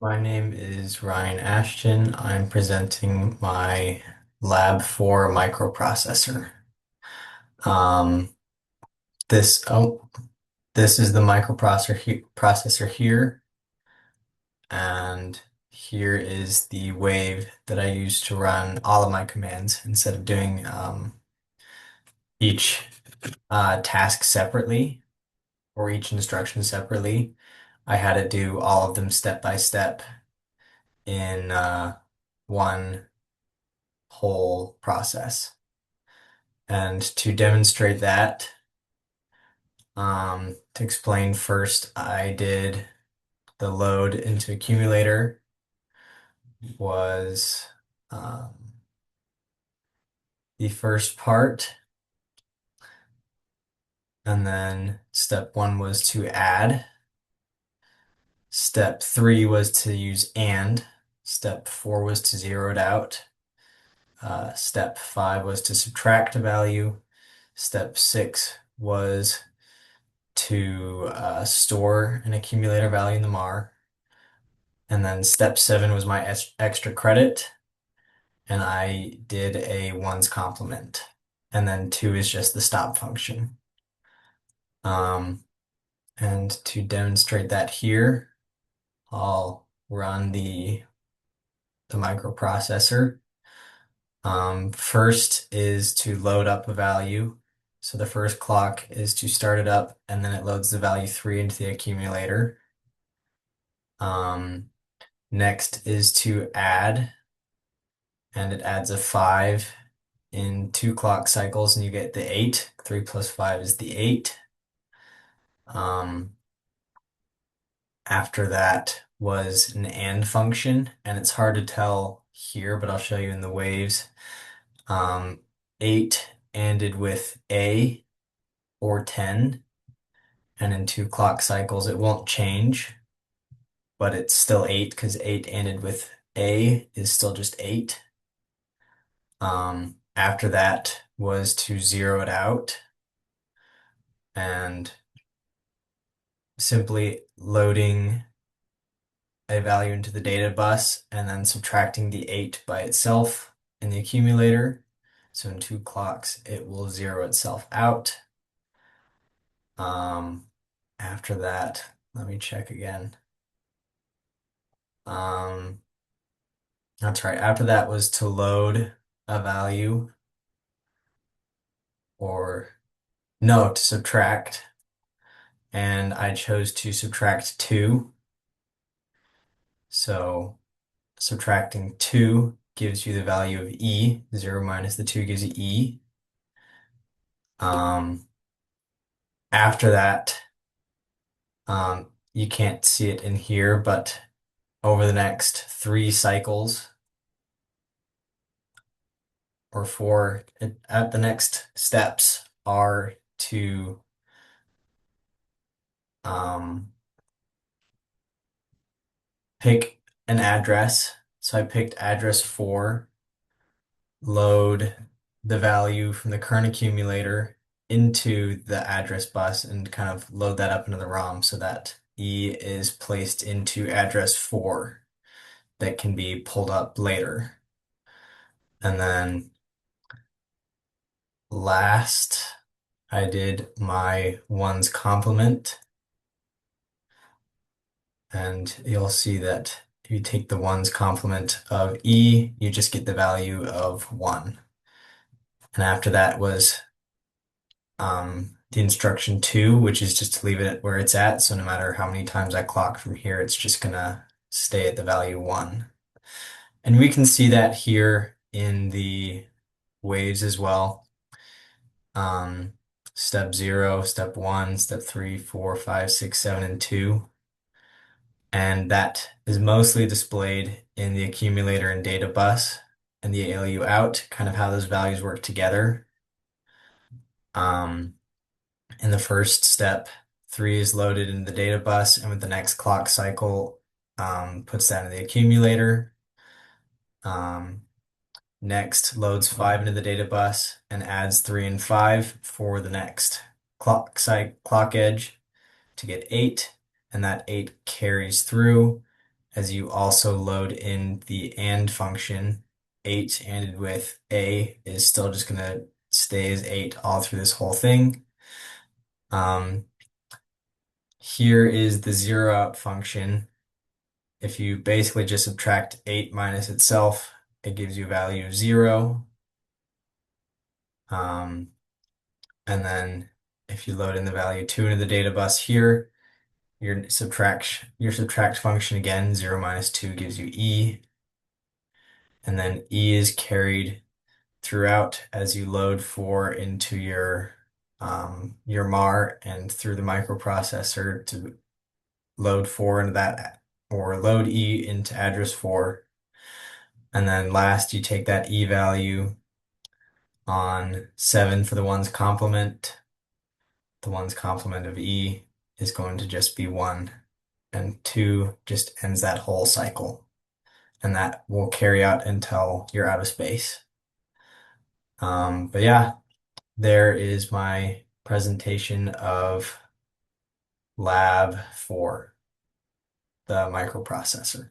My name is Ryan Ashton. I'm presenting my Lab4 microprocessor. Um, this this is the microprocessor here, and here is the wave that I use to run all of my commands instead of doing each task separately or each instruction separately. I had to do all of them step by step in one whole process. And to demonstrate that, to explain first, I did the load into accumulator was um, the first part. And then step one was to add. Step three was to use and. Step four was to zero it out. Step five was to subtract a value. Step six was to store an accumulator value in the mar. And then step seven was my extra credit, and I did a ones complement. And then two is just the stop function. Um, and to demonstrate that here, I'll run the microprocessor. First is to load up a value. So the first clock is to start it up, and then it loads the value 3 into the accumulator. Um, Next is to add, and it adds a 5 in 2 clock cycles, and you get the 8. 3 plus 5 is the 8. After that was an AND function, and it's hard to tell here, but I'll show you in the waves. 8 ANDed with A or 10, and in 2 clock cycles it won't change, but it's still 8 because 8 ANDed with A is still just 8. After that was to zero it out and simply loading a value into the data bus and then subtracting the 8 by itself in the accumulator. So in 2 clocks, it will zero itself out. After that, let me check again. Um, that's right. After that was to load a value or no, to subtract. And I chose to subtract 2. So subtracting 2 gives you the value of E. 0 minus the 2 gives you E. After that, you can't see it in here, but over the next 3 cycles or 4, at the next steps are to um, pick an address. So I picked address 4, load the value from the current accumulator into the address bus and kind of load that up into the ROM so that E is placed into address 4 that can be pulled up later. And then last, I did my ones complement, and you'll see that if you take the ones complement of E, you just get the value of 1. And after that was the instruction 2, which is just to leave it where it's at. So no matter how many times I clock from here, it's just gonna stay at the value 1. And we can see that here in the waves as well. Um, Step 0, step 1, step 3, 4, 5, 6, 7, and 2. And that is mostly displayed in the accumulator and data bus and the ALU out, kind of how those values work together. In the first step, 3 is loaded into the data bus, and with the next clock cycle, puts that in the accumulator. Next, loads 5 into the data bus and adds 3 and 5 for the next clock edge to get 8, and that 8 carries through as you also load in the AND function. 8 ANDed with A is still just going to stay as 8 all through this whole thing. Um, Here is the zero out function. If you basically just subtract 8 minus itself, it gives you a value of 0. Um, and then if you load in the value 2 into the data bus here, your subtract function again, 0 minus 2 gives you E. And then E is carried throughout as you load 4 into your MAR and through the microprocessor to load 4 into that, or load E into address 4. And then last, you take that E value on 7 for the ones complement. The ones complement of E is going to just be 1, and 2 just ends that whole cycle. And that will carry out until you're out of space. But yeah, there is my presentation of Lab 4, the microprocessor.